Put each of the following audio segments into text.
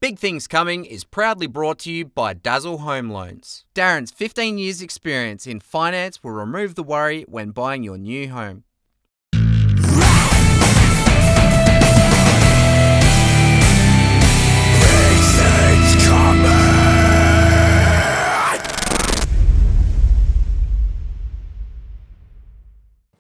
Big Things Coming is proudly brought to you by Dazzle Home Loans. Darren's 15 years experience in finance will remove the worry when buying your new home.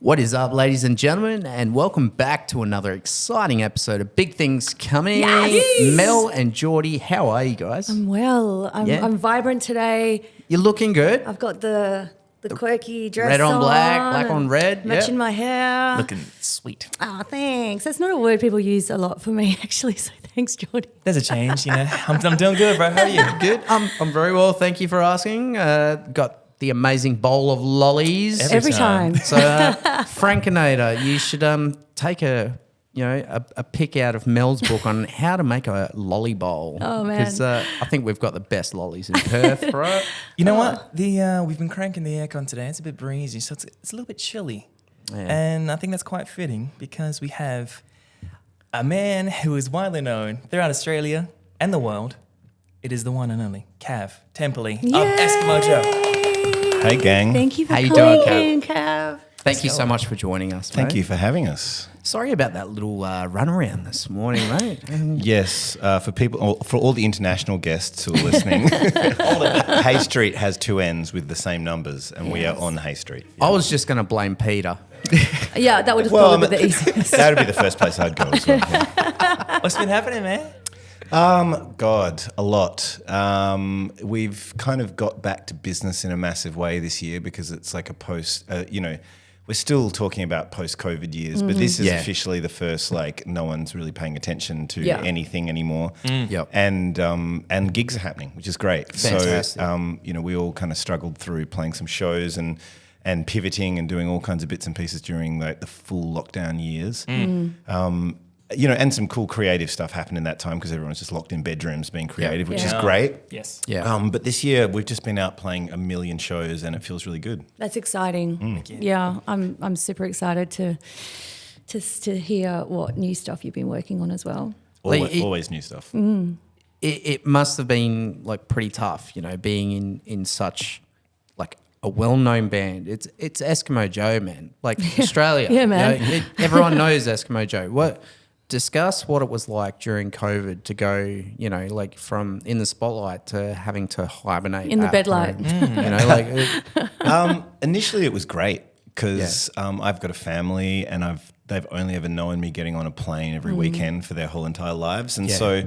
What is up, ladies and gentlemen, and welcome back to another exciting episode of Big Things Coming. Yes. Mel and Geordie, how are you guys? I'm well. I'm vibrant today. You're looking good. I've got the quirky dress Red on on, black on red. matching my hair. Looking sweet. Oh, thanks. That's not a word people use a lot for me, actually. So thanks, Geordie. There's a change, you know. I'm doing good, bro. How are you? Good. I'm very well. Thank you for asking. Got the amazing bowl of lollies. Every time. So, Frankinator, you should take a pick out of Mel's book on how to make a lolly bowl. Oh, man. Because I think we've got the best lollies in Perth, right? You know what? We've been cranking the aircon today. It's a bit breezy, so it's a little bit chilly. Yeah. And I think that's quite fitting because we have a man who is widely known throughout Australia and the world. It is the one and only Kav Temperley of Eskimo Joe. Hey, gang. Thank you for How you coming doing, in, Cav. Thank you so much for joining us, Thank mate. you for having us. Sorry about that little runaround this morning, mate. Yes, for all the international guests who are listening, Hay Street has two ends with the same numbers, and we are on Hay Street. I was just going to blame Peter. Yeah, that would have probably been the easiest. That would be the first place I'd go as well. Yeah. What's been happening, man? God, a lot. We've kind of got back to business in a massive way this year because it's like a we're still talking about post-COVID years, but this is officially the first, no one's really paying attention to anything anymore. Yep. And gigs are happening, which is great. Fantastic. So, we all kind of struggled through playing some shows and pivoting and doing all kinds of bits and pieces during the full lockdown years. And some cool creative stuff happened in that time because everyone's just locked in bedrooms being creative, which is great. Yes. Yeah. But this year we've just been out playing 1 million shows and it feels really good. That's exciting. Yeah, I'm super excited to hear what new stuff you've been working on as well. Always new stuff. It must have been pretty tough, being in such a well-known band. It's Eskimo Joe, man. Australia. Yeah, man. Everyone knows Eskimo Joe. Discuss what it was like during COVID to go, from in the spotlight to having to hibernate In the at bedlight. home. Initially it was great because I've got a family and they've only ever known me getting on a plane every weekend for their whole entire lives. And so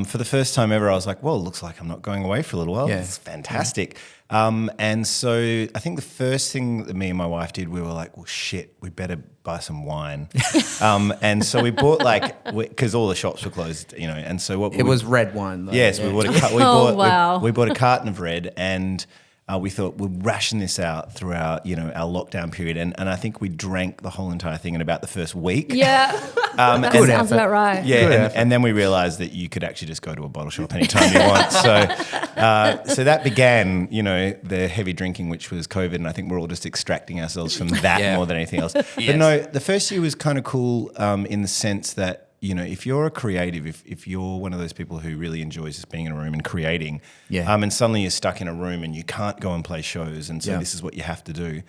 for the first time ever, I was like, well, it looks like I'm not going away for a little while. Yeah. It's fantastic. And so I think the first thing that me and my wife did, we were like, well, shit, we better buy some wine. And so we bought because all the shops were closed, and so what It was red wine, though. Yes, yeah. we bought a carton of red and we thought we'll ration this out throughout, our lockdown period. And I think we drank the whole entire thing in about the first week. Yeah, that sounds about right. Yeah, and then we realised that you could actually just go to a bottle shop anytime you want. So that began, the heavy drinking, which was COVID, and I think we're all just extracting ourselves from that more than anything else. But no, the first year was kind of cool in the sense that, if you're a creative, if you're one of those people who really enjoys just being in a room and creating, and suddenly you're stuck in a room and you can't go and play shows, and so this is what you have to do,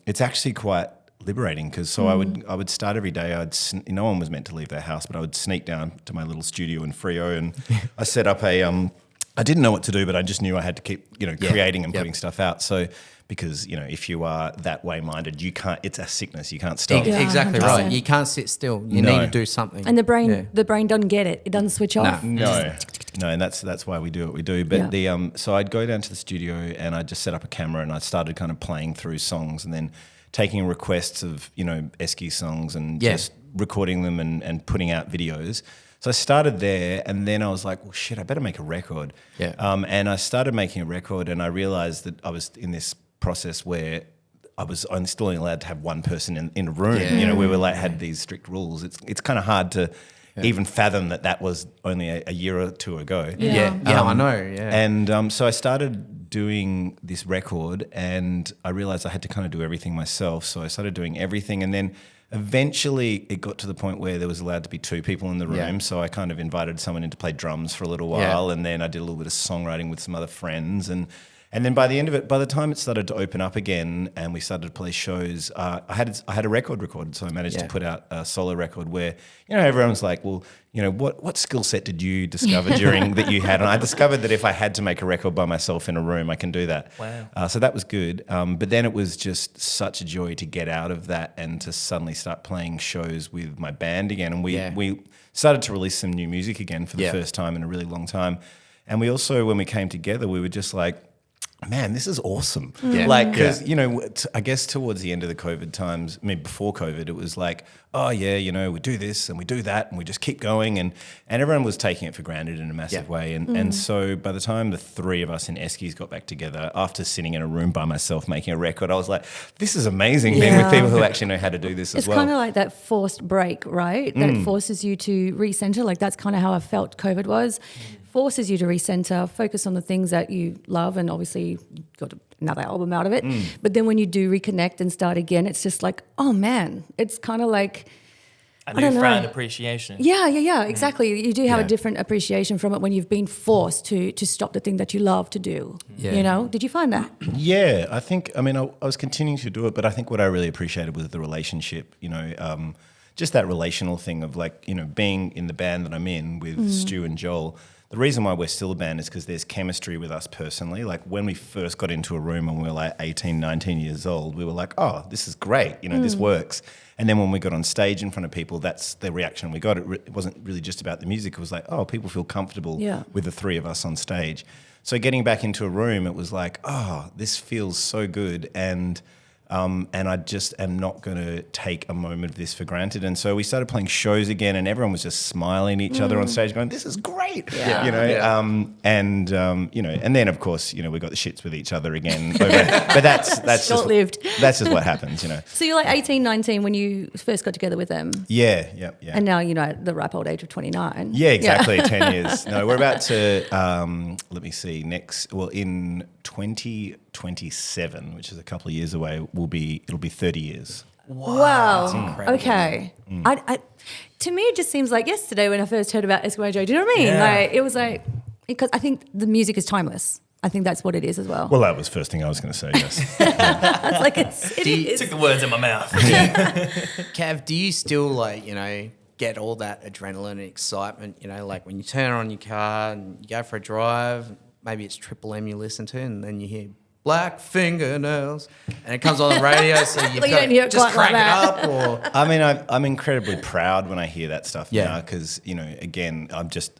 it's actually quite liberating because I would start every day. No one was meant to leave their house, but I would sneak down to my little studio in Freo and I set up I didn't know what to do, but I just knew I had to keep creating and putting stuff out. So because if you are that way minded, you can't. It's a sickness. You can't stop. Yeah, exactly 100%. right. You can't sit still. You need to do something. And the brain doesn't get it. It doesn't switch off. No, and that's why we do what we do. But so I'd go down to the studio and I'd just set up a camera and I started kind of playing through songs and then taking requests of Esky songs and just recording them and putting out videos. So I started there and then I was like, well, shit, I better make a record. Yeah. And I started making a record and I realised that I was in this process where I was still only allowed to have one person in a room. Yeah. We were had these strict rules. It's kind of hard to even fathom that was only a year or two ago. Yeah, I know. Yeah. And so I started doing this record and I realised I had to kind of do everything myself. So I started doing everything and then eventually it got to the point where there was allowed to be 2 people in the room. Yeah. So I kind of invited someone in to play drums for a little while, and then I did a little bit of songwriting with some other friends, and then by the end of it, by the time it started to open up again and we started to play shows, I had a record recorded, so I managed to put out a solo record where, everyone was like, well, what skill set did you discover during that you had? And I discovered that if I had to make a record by myself in a room, I can do that. Wow. So that was good. But then it was just such a joy to get out of that and to suddenly start playing shows with my band again. And we started to release some new music again for the first time in a really long time. And we also, when we came together, we were just like, man, this is awesome. Yeah. Like, because, I guess towards the end of the COVID times, before COVID, it was like, oh, yeah, we do this and we do that and we just keep going. And everyone was taking it for granted in a massive way. And so by the time the 3 of us in Eskies got back together, after sitting in a room by myself making a record, I was like, this is amazing being with people who actually know how to do this as well. It's kind of like that forced break, right? That it forces you to recenter. Like that's kind of how I felt COVID was. Forces you to recenter, focus on the things that you love, and obviously got another album out of it. But then when you do reconnect and start again, it's just like, oh man, it's kind of like a newfound appreciation. Yeah, exactly. You do have a different appreciation from it when you've been forced to stop the thing that you love to do. Yeah. Did you find that? Yeah, I think, I was continuing to do it, but I think what I really appreciated was the relationship, just that relational thing of like, being in the band that I'm in with Stu and Joel. The reason why we're still a band is because there's chemistry with us personally. Like when we first got into a room and we were like 18, 19 years old, we were like, oh, this is great. This works. And then when we got on stage in front of people, that's the reaction we got. It wasn't really just about the music. It was like, oh, people feel comfortable with the 3 of us on stage. So getting back into a room, it was like, oh, this feels so good. And I just am not going to take a moment of this for granted. And so we started playing shows again, and everyone was just smiling at each other on stage, going, "This is great," and then of course, we got the shits with each other again. But that's short-lived. That's just what happens, So you're like 18, 19 when you first got together with them. Yeah. And now at the ripe old age of 29. Yeah, exactly. 10 years. No, we're about to. Let me see. In 2027, which is a couple of years away, it'll be 30 years. Wow. That's incredible. Okay. To me, it just seems like yesterday when I first heard about Eskimo Joe. Do you know what I mean? Yeah. Like it was like, because I think the music is timeless. I think that's what it is as well. Well, that was the first thing I was going to say, yes. It's like it is. Took the words in my mouth. Cav, do you still get all that adrenaline and excitement, like when you turn on your car and you go for a drive, maybe it's Triple M you listen to, and then you hear Black Fingernails, and it comes on the radio, so you've Well, you got don't hear it just quite crank like it up. Or I'm incredibly proud when I hear that stuff Yeah. now because, again,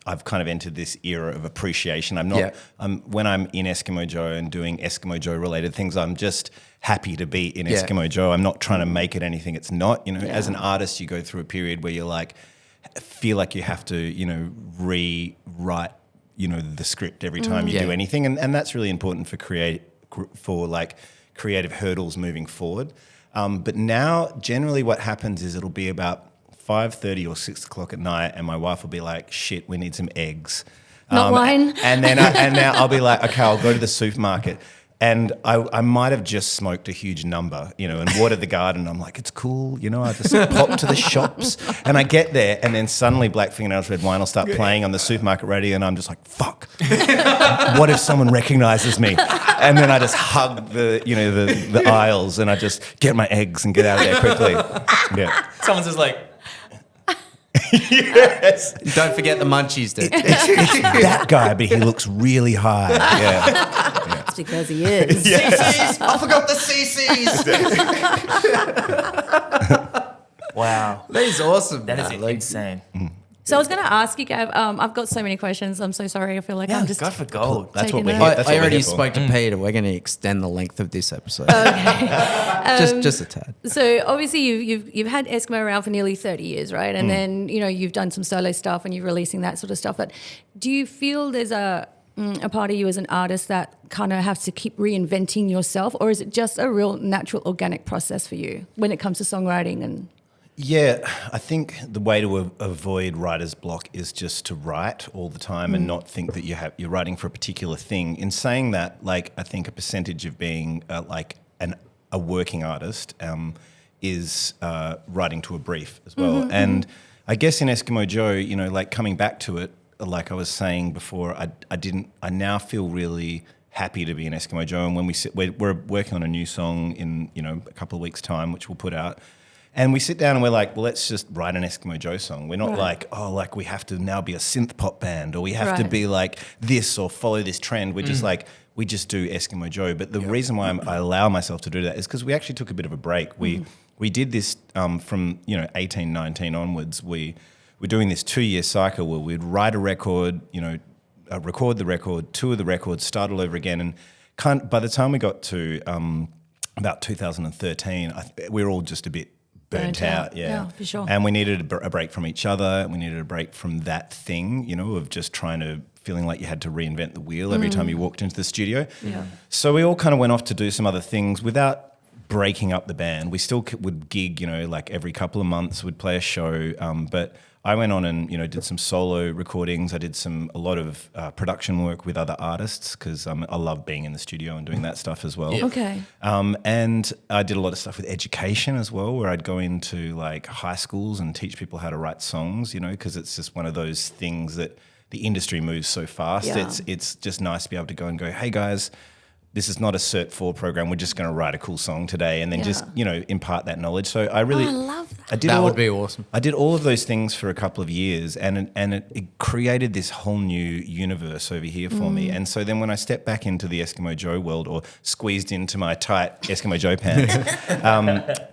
I've kind of entered this era of appreciation. I'm not, when I'm in Eskimo Joe and doing Eskimo Joe related things, I'm just happy to be in Eskimo Joe. I'm not trying to make it anything it's not. As an artist, you go through a period where you're like, feel like you have to, rewrite, the script every time you do anything. And that's really important for creative hurdles moving forward. But now generally what happens is it'll be about 5:30 or 6 o'clock at night and my wife will be like, shit, we need some eggs. Not wine. And now I'll be like, okay, I'll go to the supermarket. And I might have just smoked a huge number, and watered the garden. I'm like, it's cool, I just pop to the shops. And I get there and then suddenly Black Fingernails Red Wine will start playing on the supermarket radio and I'm just like, fuck. What if someone recognises me? And then I just hug the aisles and I just get my eggs and get out of there quickly. Yeah. Someone's just like, Yes. don't forget the munchies, dude. It's that guy, but he looks really high. Yeah. It's because he is. CCs, I forgot the CCs. wow. That is awesome. That is man. insane. So I was going to ask you, Gav, I've got so many questions. I'm so sorry. I feel like I'm just... God for gold. That's what taking we're notes. here. That's what I we're already here for. spoke to Peter. We're going to extend the length of this episode. Just a tad. So obviously you've had Eskimo around for nearly 30 years, right? And then, you've done some solo stuff and you're releasing that sort of stuff. But do you feel there's a part of you as an artist that kind of has to keep reinventing yourself, or is it just a real natural organic process for you when it comes to songwriting and... Yeah, I think the way to avoid writer's block is just to write all the time and not think that you're writing for a particular thing. In saying that, I think a percentage of being a working artist is writing to a brief as well. And I guess in Eskimo Joe, you know, like coming back to it, like I was saying before, I now feel really happy to be in Eskimo Joe. And when we're working on a new song in, you know, a couple of weeks' time, which we'll put out. And we sit down and we're like, well, let's just write an Eskimo Joe song. We're not like, oh, like we have to now be a synth pop band, or we have to be like this or follow this trend. We're just like, we just do Eskimo Joe. But the reason why I allow myself to do that is because we actually took a bit of a break. We did this from, you know, 18, 19 onwards. We're doing this 2-year cycle where we'd write a record, you know, record the record, tour the record, start all over again. And by the time we got to about 2013, we were all just a bit burnt out. Yeah, for sure. And we needed a break from each other. We needed a break from that thing, you know, of just feeling like you had to reinvent the wheel every time you walked into the studio. Yeah. So we all kind of went off to do some other things without breaking up the band. We still would gig, you know, like every couple of months we'd play a show. But I went on and, you know, did some solo recordings. I did a lot of production work with other artists because I love being in the studio and doing that stuff as well. Yeah. Okay. And I did a lot of stuff with education as well, where I'd go into like high schools and teach people how to write songs, you know, because it's just one of those things that the industry moves so fast. Yeah. It's just nice to be able to go and go, hey guys, this is not a Cert 4 program. We're just going to write a cool song today and then just, you know, impart that knowledge. So I really... I love that. That would be awesome. I did all of those things for a couple of years and it created this whole new universe over here for me. And so then when I stepped back into the Eskimo Joe world, or squeezed into my tight Eskimo Joe pants,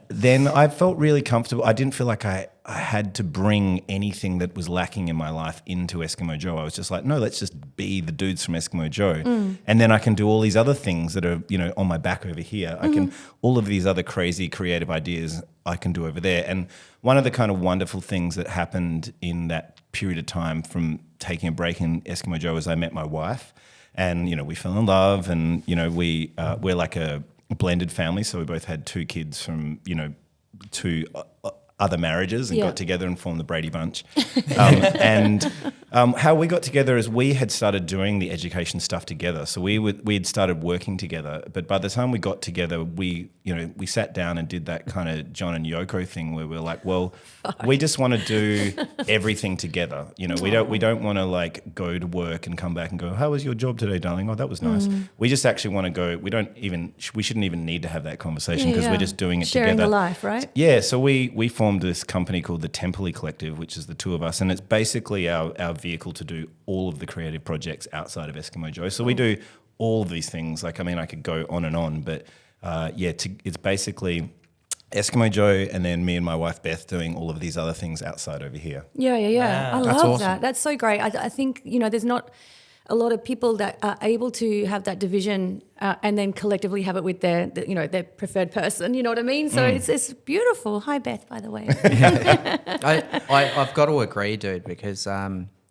then I felt really comfortable. I didn't feel like I had to bring anything that was lacking in my life into Eskimo Joe. I was just like, no, let's just be the dudes from Eskimo Joe. And then I can do all these other things that are, you know, on my back over here. I can, all of these other crazy creative ideas I can do over there. And one of the kind of wonderful things that happened in that period of time from taking a break in Eskimo Joe is I met my wife and, you know, we fell in love and, you know, we're like a blended family. So we both had 2 kids from, you know, 2 other marriages and got together and formed the Brady Bunch. How we got together is we had started doing the education stuff together. So we had started working together. But by the time we got together, we sat down and did that kind of John and Yoko thing where we're like, well, we just want to do everything together. You know, we don't want to like go to work and come back and go, how was your job today, darling? Oh, that was nice. We just actually want to go. We shouldn't even need to have that conversation because we're just doing it Sharing together. the life, right? Yeah. So we formed this company called the Temperley Collective, which is the 2 of us, and it's basically our vehicle to do all of the creative projects outside of Eskimo Joe. So we do all of these things. Like, I mean, I could go on and on, but it's basically Eskimo Joe and then me and my wife Beth doing all of these other things outside over here. Yeah. Wow. I That's love awesome. that. That's so great. I think, you know, there's not a lot of people that are able to have that division and then collectively have it with their preferred person. You know what I mean? So it's beautiful. Hi, Beth, by the way. I've got to agree, dude, because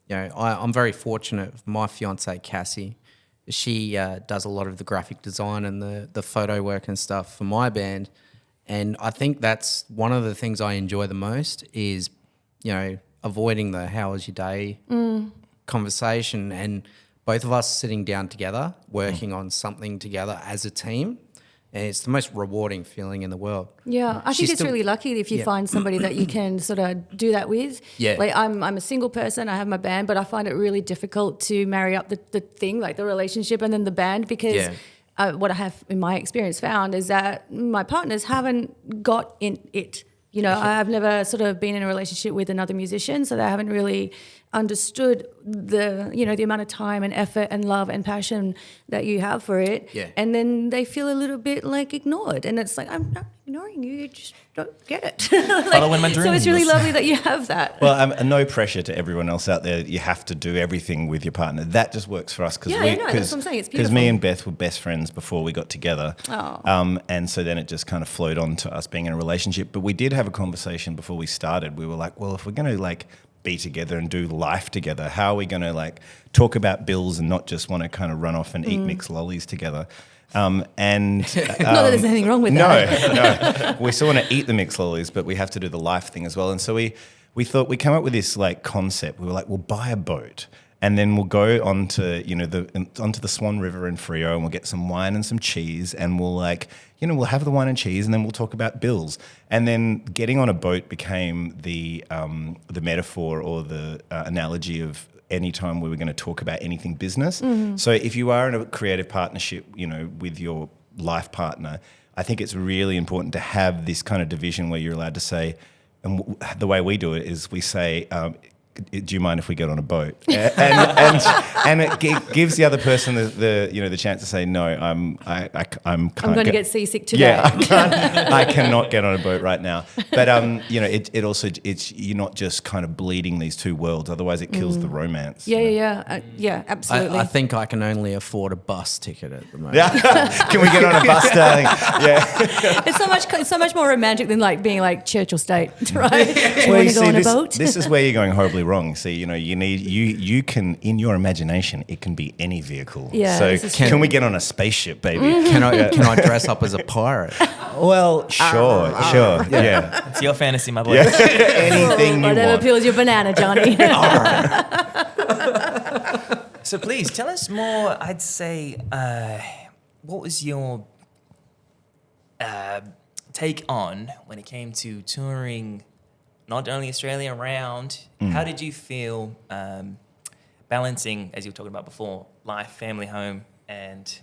you know, I'm very fortunate. My fiance Cassie, she does a lot of the graphic design and the photo work and stuff for my band, and I think that's one of the things I enjoy the most is, you know, avoiding the "how was your day" conversation and both of us sitting down together, working on something together as a team. And it's the most rewarding feeling in the world. Yeah, I think it's really lucky if you find somebody that you can sort of do that with. Yeah. Like I'm a single person, I have my band, but I find it really difficult to marry up the thing, like the relationship and then the band, because what I have in my experience found is that my partners haven't got in it. You know, I've never sort of been in a relationship with another musician, so they haven't really understood the amount of time and effort and love and passion that you have for it. Yeah. And then they feel a little bit like ignored. And it's like, I'm not ignoring you, you just don't get it. Following my So it's really dreams. lovely that you have that. Well, no pressure to everyone else out there. You have to do everything with your partner. That just works for us because that's what I'm saying. It's because beautiful. me and Beth were best friends before we got together. Oh. And so then it just kind of flowed on to us being in a relationship. But we did have a conversation before we started. We were like, well, if we're going to like be together and do life together, how are we going to like talk about bills and not just want to kind of run off and eat mixed lollies together? Not that there's anything wrong with that. No. We still want to eat the mixed lollies, but we have to do the life thing as well. And so we thought we came up with this like concept. We were like, we'll buy a boat and then we'll go onto the Swan River in Freo, and we'll get some wine and some cheese, and we'll we'll have the wine and cheese, and then we'll talk about bills. And then getting on a boat became the metaphor or the analogy of any time we were going to talk about anything business. So if you are in a creative partnership, with your life partner, I think it's really important to have this kind of division where you're allowed to say, and the way we do it is we say, do you mind if we get on a boat? And it gives the other person the chance to say, no, I'm going to get seasick today. Yeah, I cannot get on a boat right now. But it also you're not just kind of bleeding these two worlds. Otherwise, it kills the romance. Yeah, absolutely. I think I can only afford a bus ticket at the moment. Can we get on a bus, darling? Yeah. It's so much more romantic than like being like church or state, right? Do you want to go on a boat? This is where you're going horribly wrong. See, you can, in your imagination, it can be any vehicle. Yeah, so can we get on a spaceship, baby? Can I dress up as a pirate? Well, sure. Yeah. It's your fantasy, my boy. Yeah. Anything you Whatever want. peels your banana, Johnny. So please tell us more. I'd say, what was your take on when it came to touring, not only Australia around? How did you feel balancing, as you were talking about before, life, family, home, and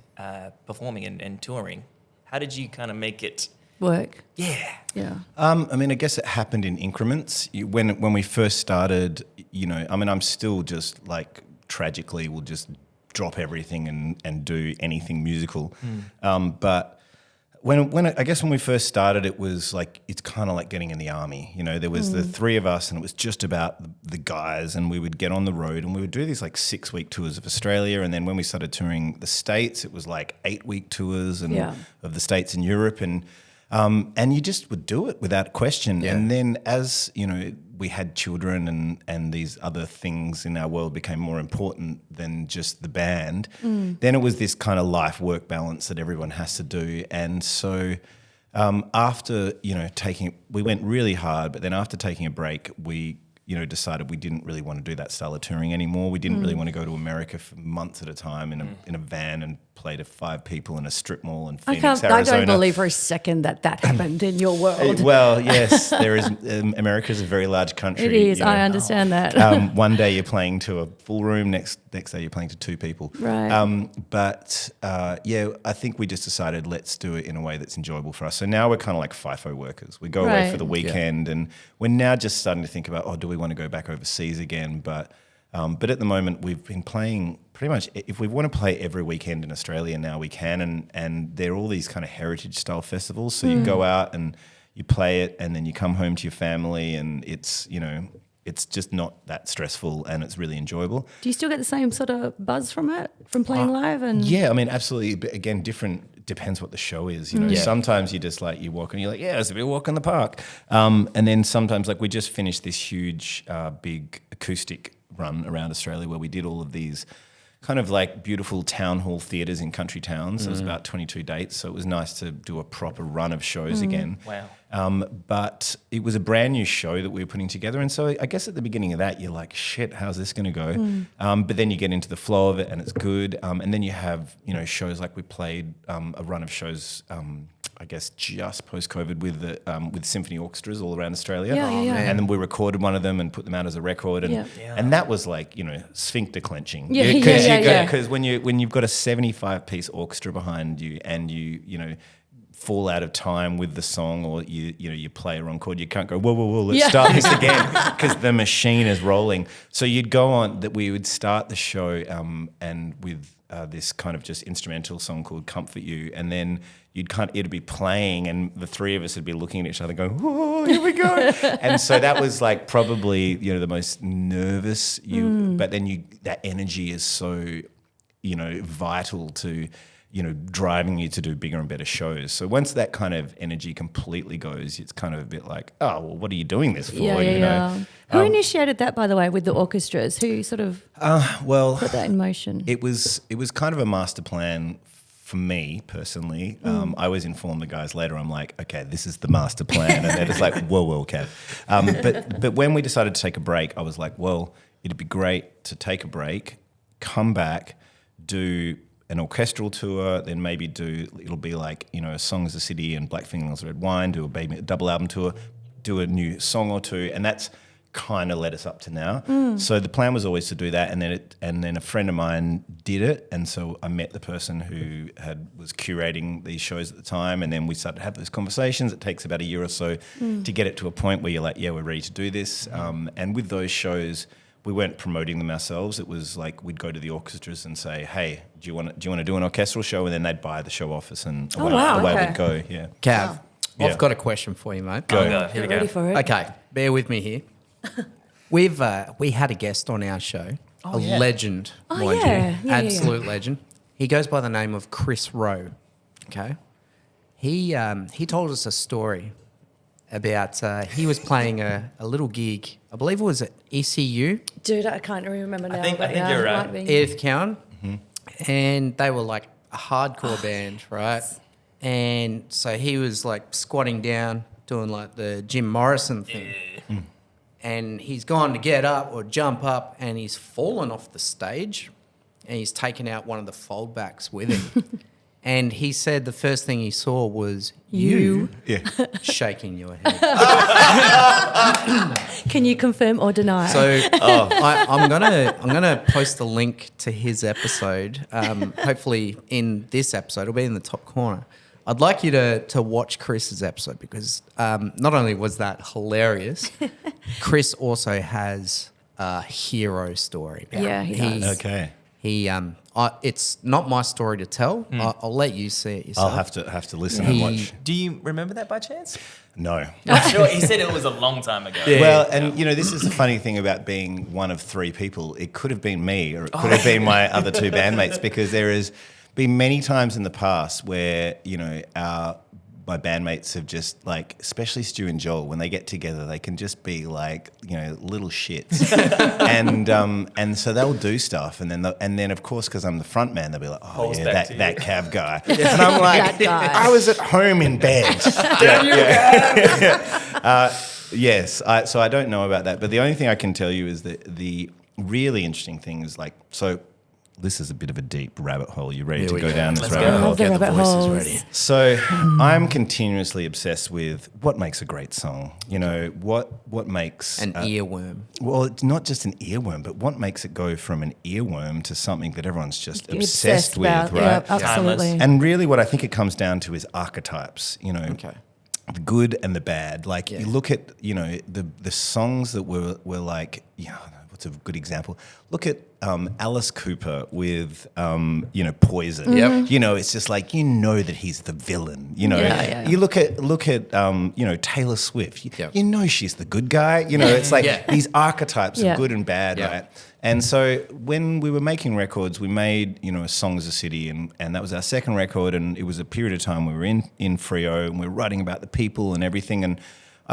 performing and touring? How did you kind of make it work? Yeah. I guess it happened in increments. When we first started, I'm still just like tragically will just drop everything and do anything musical. But when we first started, it was like, it's kind of like getting in the army. There was the three of us, and it was just about the guys, and we would get on the road and we would do these like 6-week tours of Australia. And then when we started touring the States, it was like 8-week tours of the States and Europe. And you just would do it without question. Yeah. And then as, we had children and these other things in our world became more important than just the band, then it was this kind of life-work balance that everyone has to do. And so after, we went really hard, but then after taking a break, we decided we didn't really want to do that style of touring anymore. We didn't really want to go to America for months at a time in a van and play to 5 people in a strip mall in Phoenix, Arizona. I don't believe for a second that happened in your world. Well, yes, there is. America is a very large country. It is. I understand that. One day you're playing to a full room. Next day you're playing to 2 people. Right. I think we just decided let's do it in a way that's enjoyable for us. So now we're kind of like FIFO workers. We go away for the weekend, and we're now just starting to think about, do we want to go back overseas again? But at the moment we've been playing pretty much, if we want to play every weekend in Australia now we can, and they're all these kind of heritage style festivals. So you go out and you play it, and then you come home to your family, and it's just not that stressful, and it's really enjoyable. Do you still get the same sort of buzz from it, from playing live? And yeah, absolutely. But again, different, depends what the show is. Sometimes you just like, you walk and you're like, yeah, it's a bit walk in the park. And then sometimes, like, we just finished this huge, big acoustic run around Australia where we did all of these kind of like beautiful town hall theatres in country towns. So it was about 22 dates. So it was nice to do a proper run of shows again. Wow. But it was a brand new show that we were putting together. And so I guess at the beginning of that, you're like, shit, how's this going to go? But then you get into the flow of it and it's good. And then you have, shows like we played a run of shows, I guess just post-COVID with symphony orchestras all around Australia. And then we recorded one of them and put them out as a record. And that was like, sphincter clenching. Because when you've got a 75-piece orchestra behind you and you fall out of time with the song, or you play a wrong chord, you can't go, whoa, let's start this again, because the machine is rolling. So you'd go on, that we would start the show and with this kind of just instrumental song called Comfort You, and then it'd be playing, and the three of us would be looking at each other going, oh, here we go. And so that was like probably, the most nervous but then that energy is so, vital to, driving you to do bigger and better shows. So once that kind of energy completely goes, it's kind of a bit like, oh, well, what are you doing this for? Who initiated that, by the way, with the orchestras? Who sort of put that in motion? It was kind of a master plan for me personally. I always inform the guys later. I'm like, okay, this is the master plan. And they're just like, whoa, Kav. But when we decided to take a break, I was like, well, it'd be great to take a break come back, do an orchestral tour, then maybe it'll be like, a Song of the City and Black Fingernails Red Wine, do a double album tour, do a new song or two, and that's kind of led us up to now. So the plan was always to do that, and then a friend of mine did it, and so I met the person who was curating these shows at the time, and then we started to have those conversations. It takes about a year or so to get it to a point where you're like, yeah, we're ready to do this. And with those shows, we weren't promoting them ourselves. It was like we'd go to the orchestras and say, hey, do you want to do an orchestral show? And then they'd buy the show office, and away we'd go. Yeah, Kav, Yeah. I've got a question for you, mate. Go. Get Here we ready go. for it. Okay, bear with me here. We had a guest on our show, legend, mind you, absolute legend. He goes by the name of Chris Rowe. Okay, he told us a story about he was playing a little gig. I believe it was at ECU, Dude, I can't remember now. I think but you're it right. might be. Edith Cowan, and they were like a hardcore band, right? And so he was like squatting down, doing like the Jim Morrison thing. And he's gone to get up or jump up, and he's fallen off the stage, and he's taken out one of the foldbacks with him. And he said the first thing he saw was you shaking your head. Can you confirm or deny? So I'm gonna post the link to his episode. Hopefully in this episode, it'll be in the top corner. I'd like you to watch Chris's episode, because not only was that hilarious, Chris also has a hero story. Yeah, he does. Okay. It's not my story to tell. I'll let you see it yourself. I'll have to listen and watch. Do you remember that by chance? No. I'm sure he said it was a long time ago. Well, and this is the funny thing about being one of three people. It could have been me, or it could have been my other two bandmates, because there has been many times in the past where my bandmates have just, like, especially Stu and Joel, when they get together, they can just be like, little shits, and so they'll do stuff, and then of course, because I'm the front man, they'll be like, oh yeah, that Kav guy, and I'm like, That guy. I was at home in bed. Yes, so I don't know about that, but the only thing I can tell you is that the really interesting thing is, like, so this is a bit of a deep rabbit hole. You ready to go down this rabbit I hole? love the rabbit holes. So I'm continuously obsessed with what makes a great song. What makes an earworm. Well, it's not just an earworm, but what makes it go from an earworm to something that everyone's just obsessed with, about, right? Yeah, absolutely. And really, what I think it comes down to is archetypes. Okay. The good and the bad. Like, you look at the songs that were like, what's a good example? Look at Alice Cooper with Poison. Yep. It's just like, that he's the villain. You look at Taylor Swift. Yep. She's the good guy. It's like these archetypes of good and bad, Yeah. right? And so when we were making records, we made a Song of the City, and that was our second record, and it was a period of time we were in Freo, and we were writing about the people and everything, and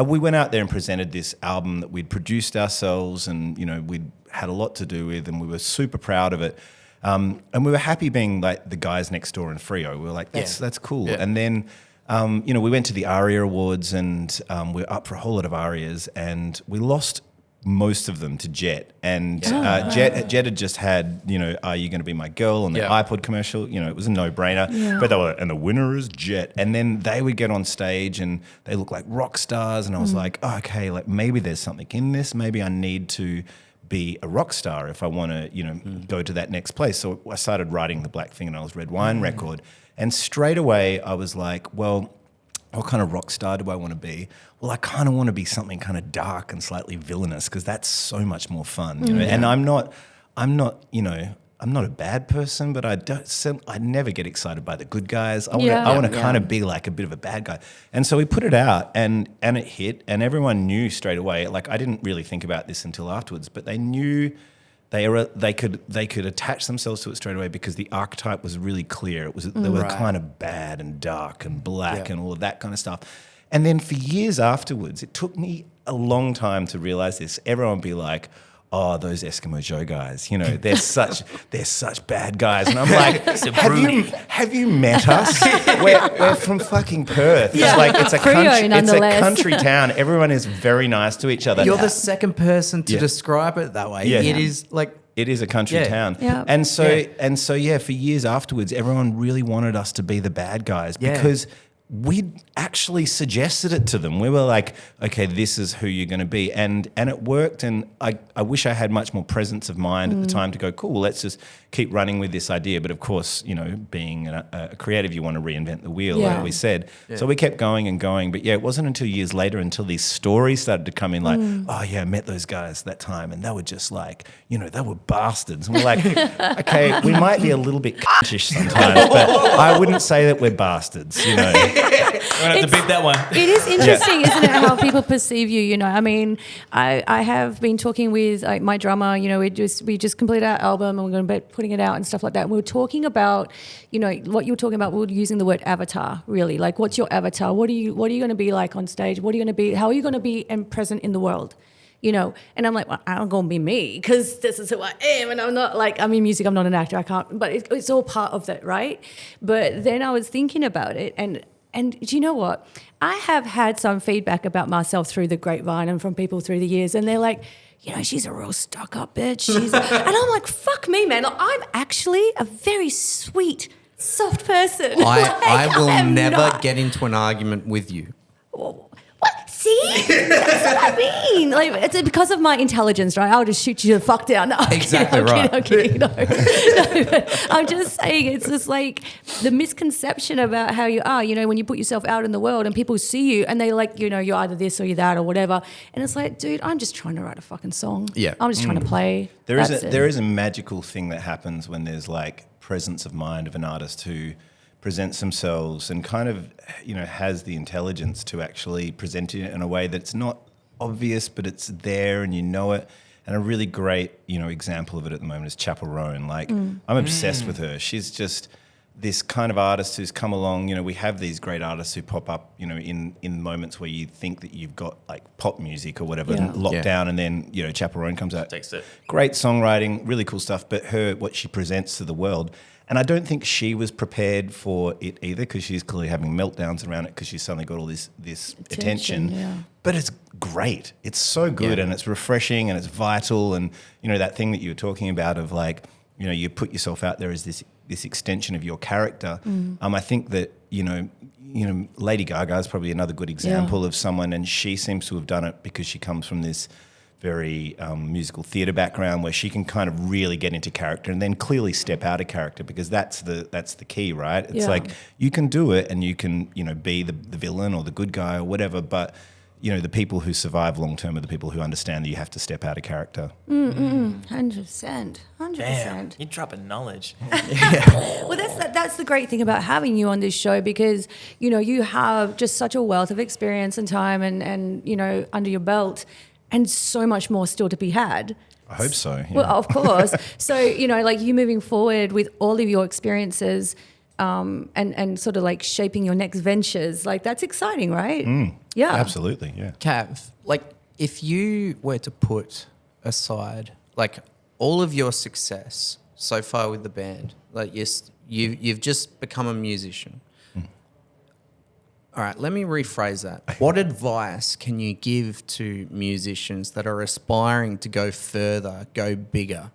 we went out there and presented this album that we'd produced ourselves, and we'd had a lot to do with, and we were super proud of it, and we were happy being like the guys next door in Freo. We were like, that's cool. And then we went to the ARIA Awards, and we were up for a whole lot of ARIAs, and we lost most of them to Jet, and Jet had just had Are You Going to Be My Girl on the iPod commercial. It was a no-brainer, but they were, and the winner is Jet. And then they would get on stage and they look like rock stars, and I was like, okay, like maybe there's something in this. Maybe I need to be a rock star if I want to go to that next place. So I started writing the Black Fingernails Red Wine record, and straight away I was like, well, what kind of rock star do I want to be? Well, I kind of want to be something kind of dark and slightly villainous, because that's so much more fun, And I'm not a bad person, but I never get excited by the good guys. I want to kind of be like a bit of a bad guy. And so we put it out, and it hit, and everyone knew straight away. Like, I didn't really think about this until afterwards, but they knew they could attach themselves to it straight away, because the archetype was really clear. They were kind of bad and dark and black and all of that kind of stuff. And then for years afterwards, it took me a long time to realize this. Everyone would be like, oh, those Eskimo Joe guys, they're such bad guys. And I'm like, have you met us? We're from fucking Perth. It's a country town. Everyone is very nice to each other. You're the second person to describe it that way. Yeah. It is like It is a country town. Yeah. And so for years afterwards, everyone really wanted us to be the bad guys because we actually suggested it to them. We were like, okay, this is who you're going to be. And it worked. And I wish I had much more presence of mind at the time to go, cool, let's just keep running with this idea. But of course, you know, being a creative, you want to reinvent the wheel, like we said. Yeah. So we kept going and going. But it wasn't until years later until these stories started to come in like, oh yeah, I met those guys that time. And they were just like, you know, they were bastards. And we're like, okay, we might be a little bit c***ish sometimes, but I wouldn't say that we're bastards, you know. We're going to have to beat that one. It is interesting, isn't it, how people perceive you, you know. I mean, I have been talking with my drummer, you know, we just completed our album and we're going to be putting it out and stuff like that. And we were talking about, you know, what you were talking about, we were using the word avatar, really. Like, what's your avatar? What are you going to be like on stage? What are you going to be? How are you going to be present in the world? You know, and I'm like, well, I'm going to be me because this is who I am. And I'm not like, I'm in music, I'm not an actor, I can't, but it's all part of that, right? But then I was thinking about it and do you know what? I have had some feedback about myself through the grapevine and from people through the years, and they're like, you know, she's a real stuck-up bitch. And I'm like, fuck me, man. I'm actually a very sweet, soft person. I will never get into an argument with you. What? See? That's what I mean. Like, it's because of my intelligence, right? I'll just shoot you the fuck down. No, exactly right. I'm kidding. No, but I'm just saying it's just like the misconception about how you are, you know, when you put yourself out in the world and people see you and they like, you know, you're either this or you're that or whatever. And it's like, dude, I'm just trying to write a fucking song. Yeah. I'm just trying to play. There is a magical thing that happens when there's like presence of mind of an artist who presents themselves and kind of, you know, has the intelligence to actually present it in a way that's not obvious, but it's there and you know it. And a really great, you know, example of it at the moment is Chapel Roan. Like, I'm obsessed with her. She's just this kind of artist who's come along. You know, we have these great artists who pop up, you know, in moments where you think that you've got like pop music or whatever locked down, and then, you know, Chapel Roan comes out. Takes it. Great songwriting, really cool stuff. But what she presents to the world. And I don't think she was prepared for it either, because she's clearly having meltdowns around it because she's suddenly got all this attention. Yeah. But it's great. It's so good and it's refreshing and it's vital. And, you know, that thing that you were talking about of like, you know, you put yourself out there as this extension of your character. I think that, you know, Lady Gaga is probably another good example of someone, and she seems to have done it because she comes from this very musical theatre background where she can kind of really get into character and then clearly step out of character, because that's the key, right? It's like you can do it and you can, you know, be the villain or the good guy or whatever, but, you know, the people who survive long term are the people who understand that you have to step out of character. 100%. Damn, you're dropping knowledge. Well, that's the great thing about having you on this show, because, you know, you have just such a wealth of experience and time and you know, under your belt, and so much more still to be had. I hope so. Yeah. Well, of course. So, you know, like you moving forward with all of your experiences and sort of like shaping your next ventures, like that's exciting, right? Yeah. Absolutely, yeah. Kav, like if you were to put aside like all of your success so far with the band, like you've just become a musician. All right, let me rephrase that. What advice can you give to musicians that are aspiring to go further, go bigger?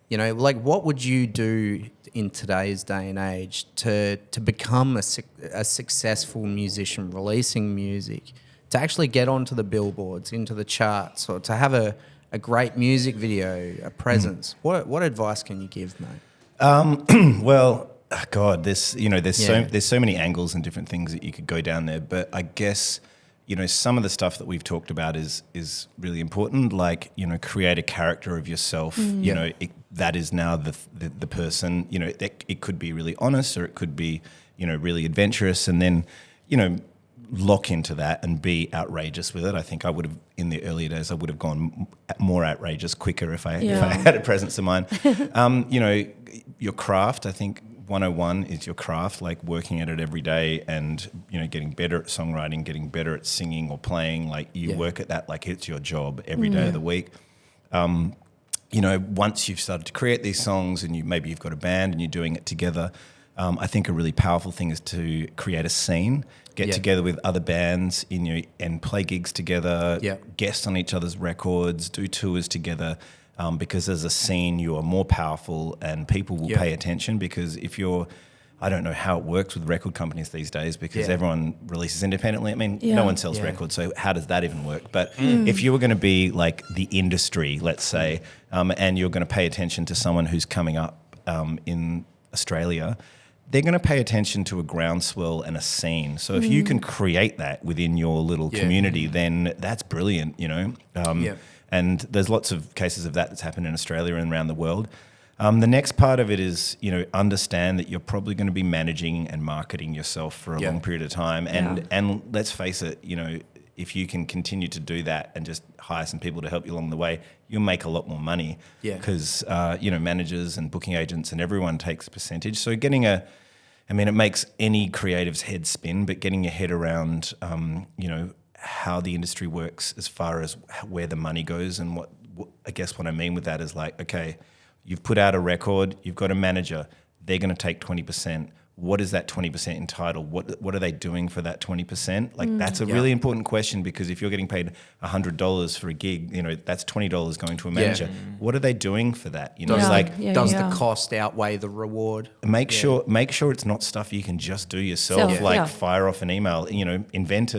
You know, like what would you do in today's day and age to become a successful musician, releasing music, to actually get onto the billboards, into the charts, or to have a great music video, a presence? What advice can you give, mate? Well, God, there's so many angles and different things that you could go down there. But I guess, you know, some of the stuff that we've talked about is really important. Like, you know, create a character of yourself. You know, that is now the person. You know, it could be really honest, or it could be, you know, really adventurous, and then, you know, lock into that and be outrageous with it. I think I would have, in the earlier days, I would have gone more outrageous quicker if I had a presence of mind. You know, your craft, I think 101 is your craft, like working at it every day and, you know, getting better at songwriting, getting better at singing or playing. Like you work at that like it's your job every day of the week. You know, once you've started to create these songs and maybe you've got a band and you're doing it together, I think a really powerful thing is to create a scene, get together with other bands and play gigs together, guest on each other's records, do tours together. because as a scene you are more powerful and people will pay attention, because if you're, I don't know how it works with record companies these days, because everyone releases independently. I mean, no one sells records, so how does that even work? But if you were going to be like the industry, let's say, and you're going to pay attention to someone who's coming up in Australia, they're going to pay attention to a groundswell and a scene. So if you can create that within your little community, then that's brilliant, you know. And there's lots of cases of that that's happened in Australia and around the world. The next part of it is, you know, understand that you're probably going to be managing and marketing yourself for a long period of time. And let's face it, you know, if you can continue to do that and just hire some people to help you along the way, you'll make a lot more money. Because, you know, managers and booking agents and everyone takes a percentage. So I mean, it makes any creative's head spin, but getting your head around, you know, how the industry works as far as where the money goes, and what I guess what I mean with that is like, okay, you've put out a record, you've got a manager, they're going to take 20%. What is that 20% entitled? What are they doing for that 20%? Like that's a really important question, because if you're getting paid $100 for a gig, you know, that's $20 going to a manager. What are they doing for that? You know, does the cost outweigh the reward? Make sure it's not stuff you can just do yourself. Fire off an email. You know, invent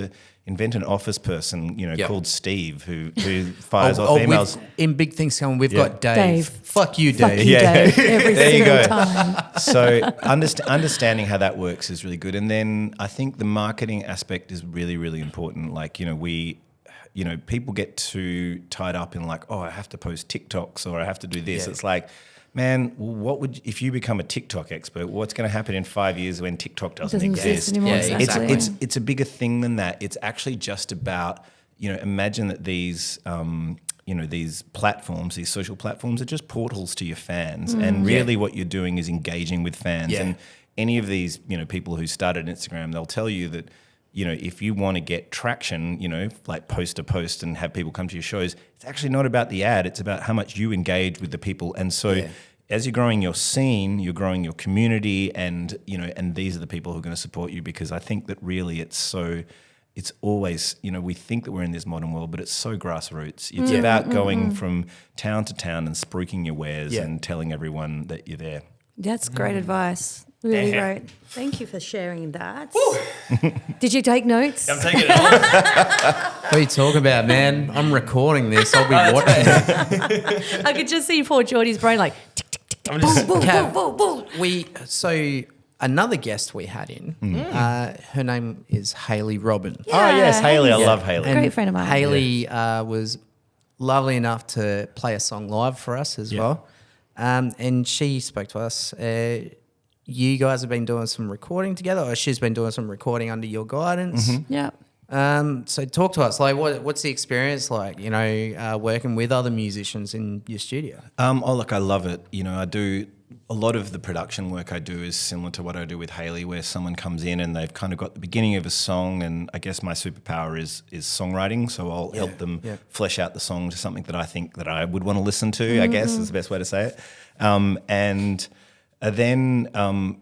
an office person, you know, called Steve who fires off emails. In Big Things Coming, we've got Dave. Fuck you, Dave. Fuck you, Dave. Every single time. So understanding how that works is really good. And then I think the marketing aspect is really, really important. Like, you know, people get too tied up in like, oh, I have to post TikToks or I have to do this. It's like, man, if you become a TikTok expert, what's going to happen in 5 years when TikTok doesn't exist? Anymore, It's a bigger thing than that. It's actually just about, you know, imagine that these, you know, these platforms, these social platforms are just portals to your fans. And really what you're doing is engaging with fans. And any of these, you know, people who started Instagram, they'll tell you that, you know, if you want to get traction, you know, like post to post and have people come to your shows, it's actually not about the ad. It's about how much you engage with the people. And so as you're growing your scene, you're growing your community, and, you know, and these are the people who are going to support you, because I think that really it's always, you know, we think that we're in this modern world, but it's so grassroots. It's about going from town to town and spruiking your wares and telling everyone that you're there. That's great advice. Really great. Thank you for sharing that. Did you take notes? I'm taking it all. What are you talking about, man? I'm recording this. I'll be watching. I could just see poor Geordie's brain like tick, tick, tick, tick, boom, boom, boom, boom, boom. So another guest we had in, her name is Hayley Robin. Yeah. Oh, yes, Hayley. I love Hayley. Great friend of mine. Hayley was lovely enough to play a song live for us as well. And she spoke to us. You guys have been doing some recording together, or she's been doing some recording under your guidance. Yeah. So talk to us. Like, what's the experience like? You know, working with other musicians in your studio. Look, I love it. You know, I do a lot of the production work I do is similar to what I do with Hayley, where someone comes in and they've kind of got the beginning of a song, and I guess my superpower is songwriting. So I'll help them flesh out the song to something that I think that I would want to listen to. I guess is the best way to say it. And then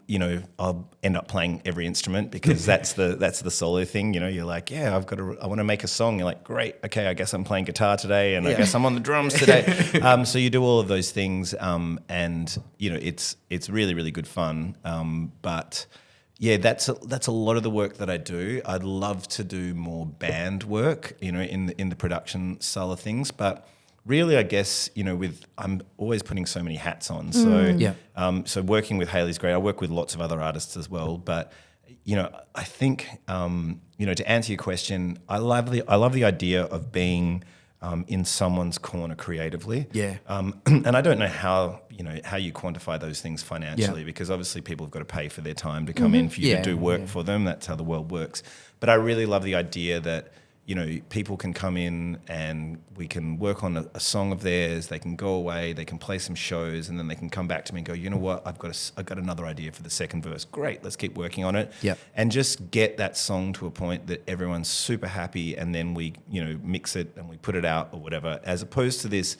you know, I'll end up playing every instrument, because that's the solo thing. You know, you're like, I want to make a song. You're like, great, okay, I guess I'm playing guitar today, and I guess I'm on the drums today. So you do all of those things, and you know, it's really, really good fun. But yeah, that's a lot of the work that I do. I'd love to do more band work, you know, in the production style of things, but really, I guess, you know, I'm always putting so many hats on. So, so working with Hayley's great. I work with lots of other artists as well. But, you know, I think, you know, to answer your question, I love the idea of being in someone's corner creatively. Yeah. And I don't know how you quantify those things financially, because obviously people have got to pay for their time to come in for you to do work for them. That's how the world works. But I really love the idea that, you know, people can come in and we can work on a song of theirs. They can go away, they can play some shows, and then they can come back to me and go, you know what, I've got another idea for the second verse. Great, let's keep working on it. Yep. And just get that song to a point that everyone's super happy, and then we, you know, mix it and we put it out or whatever, as opposed to this,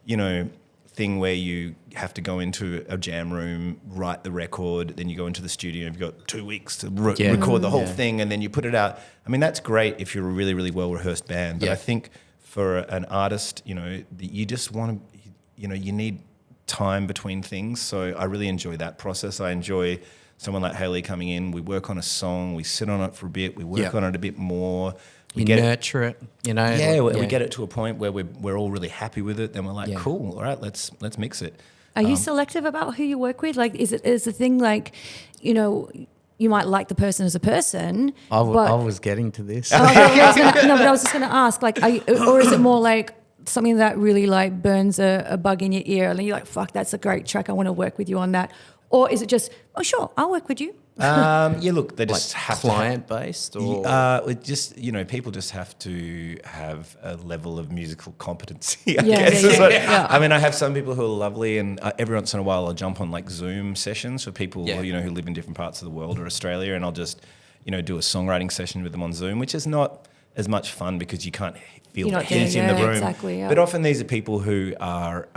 you know, thing where you have to go into a jam room, write the record, then you go into the studio and you've got 2 weeks to record the whole thing, and then you put it out. I mean, that's great if you're a really, really well-rehearsed band, but I think for an artist, you know, you just want to, you need time between things. So I really enjoy that process. I enjoy someone like Hayley coming in. We work on a song. We sit on it for a bit. We work on it a bit more. We nurture it, Yeah, we get it to a point where we're all really happy with it. Then we're like, cool, all right, let's mix it. Are you selective about who you work with? Like, is the thing like, you might like the person as a person. I was getting to this. But I was just going to ask, like, or is it more like something that really like burns a bug in your ear, and you're like, fuck, that's a great track, I want to work with you on that? Or is it just, oh, sure, I'll work with you? Look, they just like have client-based, or it just people just have to have a level of musical competency. I Yeah, guess. yeah, yeah. I mean, I have some people who are lovely, and every once in a while I'll jump on like Zoom sessions for people who live in different parts of the world or Australia, and I'll just do a songwriting session with them on Zoom, which is not as much fun because you can't feel the heat in the room. Exactly, yeah. But often these are people who are,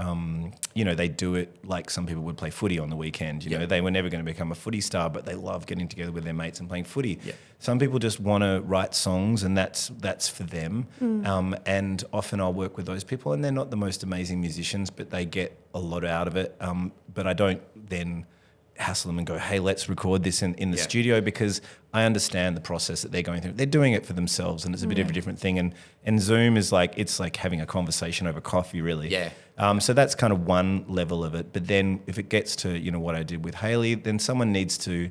they do it like some people would play footy on the weekend. They were never going to become a footy star, but they love getting together with their mates and playing footy. Yeah. Some people just want to write songs, and that's for them. And often I'll work with those people, and they're not the most amazing musicians, but they get a lot out of it. But I don't then hassle them and go, hey, let's record this in the studio, because I understand the process that they're going through. They're doing it for themselves, and it's a bit of a different thing. And Zoom is it's like having a conversation over coffee, really. Yeah. So that's kind of one level of it. But then if it gets to, what I did with Hayley, then someone needs to,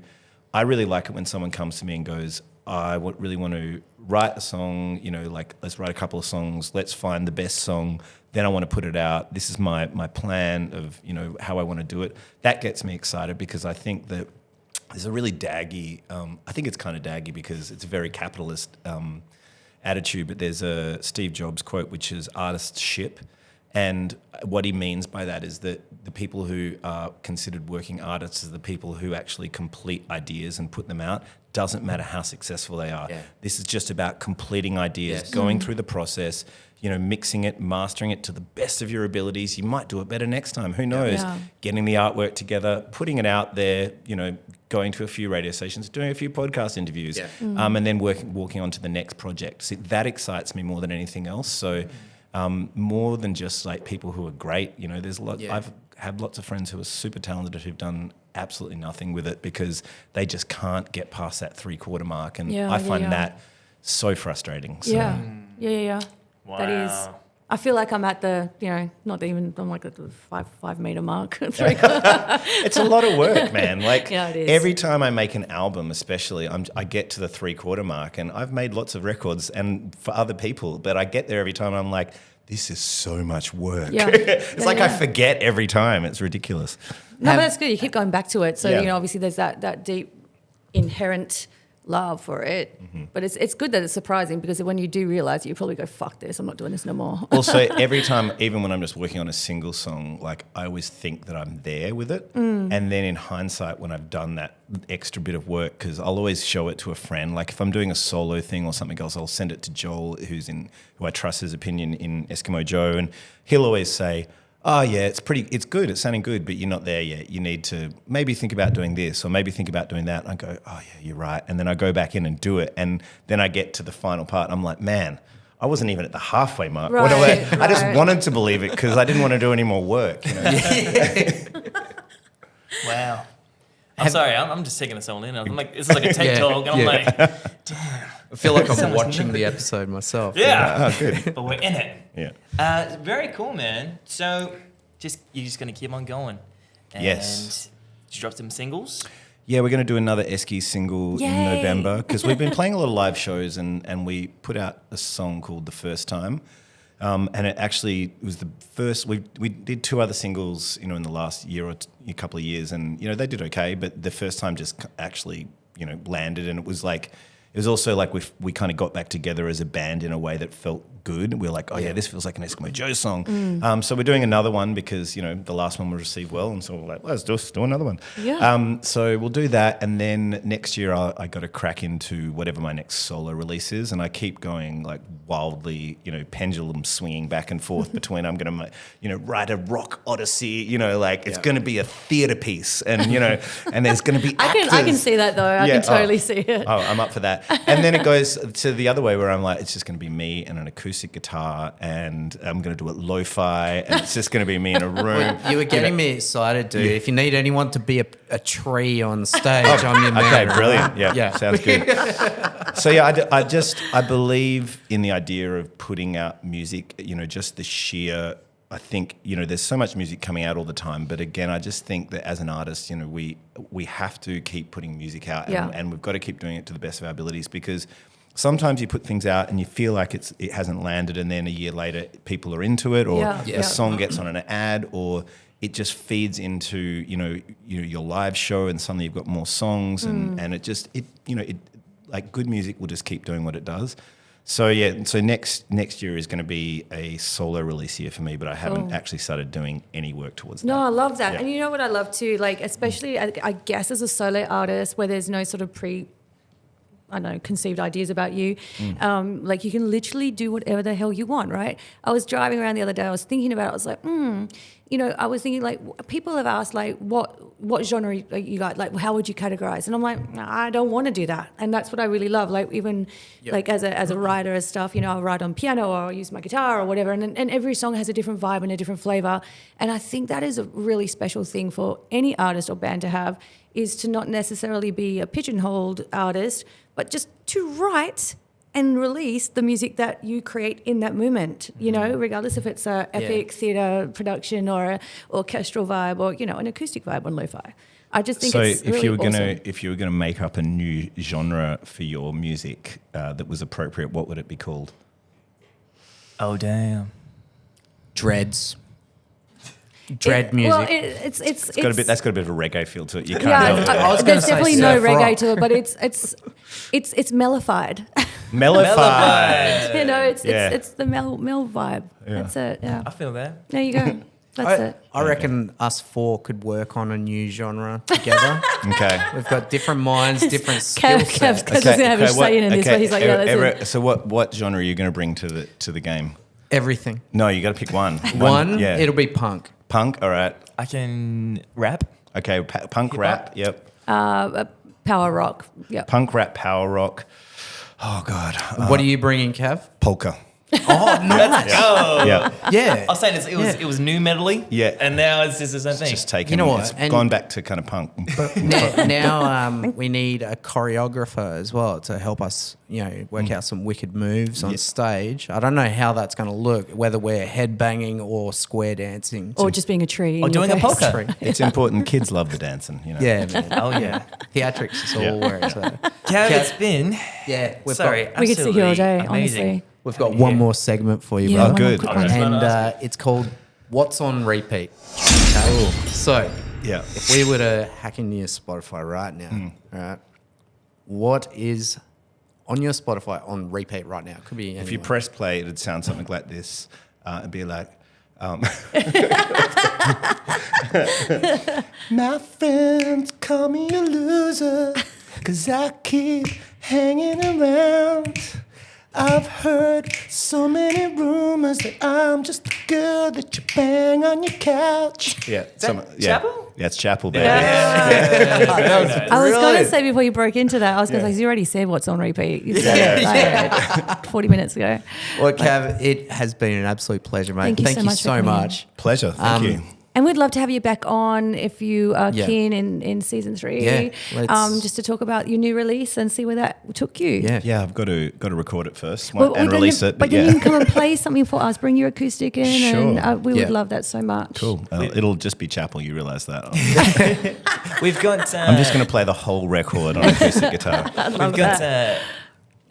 I really like it when someone comes to me and goes, I really want to write a song, let's write a couple of songs, let's find the best song, then I want to put it out. This is my plan of, how I want to do it. That gets me excited, because I think that there's a really daggy, I think it's kind of daggy because it's a very capitalist attitude, but there's a Steve Jobs quote, which is artists ship. And what he means by that is that the people who are considered working artists are the people who actually complete ideas and put them out. Doesn't matter how successful they are. Yeah. This is just about completing ideas, going through the process, mixing it, mastering it to the best of your abilities. You might do it better next time. Who knows? Yeah. Getting the artwork together, putting it out there, going to a few radio stations, doing a few podcast interviews, and then walking on to the next project. See, that excites me more than anything else. So more than just like people who are great, there's a lot. I've had lots of friends who are super talented who've done absolutely nothing with it because they just can't get past that 3/4 mark, and I find that so frustrating. So. Yeah. Wow. That is. I feel like I'm at the, not even, I'm like at the 5 meter mark. It's a lot of work, man. Like it is. Every time I make an album, especially, I get to the 3/4 mark, and I've made lots of records and for other people, but I get there every time and I'm like, this is so much work. Yeah. It's I forget every time. It's ridiculous. No, but that's good. You keep going back to it. So, obviously there's that deep inherent love for it. Mm-hmm. But it's good that it's surprising, because when you do realise, you probably go, fuck this, I'm not doing this no more. Also, every time, even when I'm just working on a single song, like I always think that I'm there with it. And then in hindsight, when I've done that extra bit of work, because I'll always show it to a friend. Like if I'm doing a solo thing or something else, I'll send it to Joel, who I trust his opinion in Eskimo Joe. And he'll always say, oh yeah, it's good, it's sounding good, but you're not there yet. You need to maybe think about doing this, or maybe think about doing that. And I go, oh yeah, you're right. And then I go back in and do it. And then I get to the final part. I'm like, man, I wasn't even at the halfway mark. Right, I just wanted to believe it because I didn't want to do any more work. Wow. I'm sorry, I'm just taking this all in. I'm like, this is like a TED talk, and I'm like, damn. I feel like I'm watching the episode myself. Yeah. Oh, good. But we're in it. Yeah. Very cool, man. So you're just going to keep on going. And Yes. you dropped some singles? Yeah, we're going to do another Eski single in November, because we've been playing a lot of live shows, and we put out a song called The First Time. And it actually was the first. We did 2 other singles, in the last year or a couple of years, and they did okay. But the first time just actually, landed, and it was also like we kind of got back together as a band in a way that felt good. We were like, oh yeah, this feels like an Eskimo Joe song. So we're doing another one because the last one was received well, and so we're like, let's do another one. Yeah. So we'll do that, and then next year I got to crack into whatever my next solo release is, and I keep going like wildly, pendulum swinging back and forth between I'm going to write a rock odyssey, it's going to be a theatre piece, and and there's going to be actors. I can see that though. I can totally see it. Oh, I'm up for that. that. And then it goes to the other way where I'm like, it's just going to be me and an acoustic guitar, and I'm going to do it lo-fi, and it's just going to be me in a room. You were getting me excited, dude. If you need anyone to be a tree on stage, I'm your man. Okay, brilliant. Right? Yeah, sounds good. So yeah, I believe in the idea of putting out music, just the sheer, I think, there's so much music coming out all the time, but again, I just think that as an artist, we have to keep putting music out, and we've got to keep doing it to the best of our abilities, because sometimes you put things out and you feel like it hasn't landed, and then a year later people are into it, or a song gets on an ad, or it just feeds into your live show, and suddenly you've got more songs, and it just like good music will just keep doing what it does. So next year is going to be a solo release year for me, but I haven't actually started doing any work towards that. No, I love that. Yeah. And you know what I love too, like especially I guess as a solo artist where there's no sort of conceived ideas about you. Like you can literally do whatever the hell you want, right? I was driving around the other day, I was thinking about it, I was like, I was thinking like people have asked like what genre you like how would you categorize? And I'm like, nah, I don't want to do that. And that's what I really love. Like even like as a writer and stuff, I'll write on piano or I'll use my guitar or whatever. And every song has a different vibe and a different flavor. And I think that is a really special thing for any artist or band to have, is to not necessarily be a pigeonholed artist, but just to write and release the music that you create in that moment, regardless if it's a epic theatre production or an orchestral vibe or, an acoustic vibe on lo-fi. I just think it's really awesome. If you were gonna make up a new genre for your music that was appropriate, what would it be called? Oh, damn. Dreads. Dread music. Well, it's that's got a bit of a reggae feel to it. You can't help it. I was gonna there's say definitely no surf reggae rock. to it, but it's mellified. Mellified. It's the mel vibe. Yeah. That's it. Yeah. I feel that. There you go. That's it. I reckon us four could work on a new genre together. Okay. We've got different minds, different skill Kev's sets. going to have a say in this, but he's like, yeah, that's it. So what genre are you going to bring to the game? Everything. No, you got to pick one. Yeah. It'll be punk. Punk. All right. I can rap. Okay. Punk rap. Yep. Power rock. Yep. Punk rap, power rock. Oh God. What are you bringing, Kav? Polka. Oh, nice. Yeah. Yeah. I was saying it was new metally. Yeah. And now it's just the same thing. Just taken. You know what? It's And- gone back to kind of punk. Now we need a choreographer as well to help us, work out some wicked moves on stage. I don't know how that's going to look, whether we're headbanging or square dancing. Or just being a tree. Or doing a polka. It's important. Kids love the dancing. Yeah, man. Oh, yeah. Theatrics is all where it's at. Kev, it's been... Yeah. Sorry, We could sit here all day, absolutely honestly. amazing. We've got one more segment for you, Yeah, brother. one more good. quick Okay. one. And it's called What's on Repeat. Okay? So, Yeah. if we were to hack into your Spotify right now, all right, what is on your Spotify on repeat right now? Could be If you anyone. press play, it'd sound something like this. It'd be like, my friends call me a loser 'cause I keep hanging around. I've heard so many rumors that I'm just the girl that you bang on your couch. Yeah, Chapel? Yeah, it's Chapel, baby. I was going to say before you broke into that, I was going to say, you already said what's on repeat. You said it like 40 minutes ago. Well, Kav, it has been an absolute pleasure, mate. Thank you so much for coming in. Pleasure. Thank you. And we'd love to have you back on if you are Yeah. keen in season 3. Yeah, let's- just to talk about your new release and see where that took you. Yeah. Yeah, I've got to record it first Well, and release it. But yeah. then you can come and play something for us. Bring your acoustic in, Sure. and we Yeah. would love that so much. Cool. It'll just be Chapel. You realise that? We've got... I'm just going to play the whole record on acoustic guitar. We've got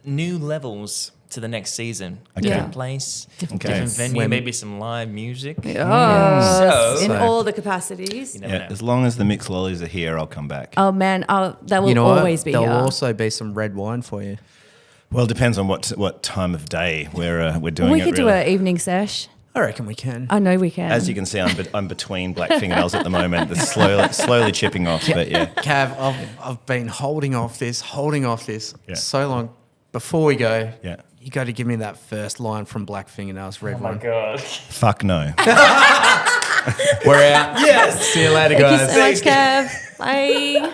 new levels to the next season. Okay. Different place, Different different place. venue, maybe some live music. Yes. In So- all the capacities. You never Yeah, know. as long as the mix lollies are here, I'll come back. Oh man, that will You know always what? be There'll here. also be some red wine for you. Well, it depends on what time of day we're doing we it. could do really. an evening sesh. I reckon we can. I know we can. As you can see, I'm between black fingernails at the moment. They're slowly chipping off, but yeah. Cav, I've been holding off this Yeah. so long. Before we go, Yeah. you got to give me that first line from Black Fingernails, Red Wine. God. Fuck no. We're out. Yes. See you later, Thank guys. you so much, Kev. Bye.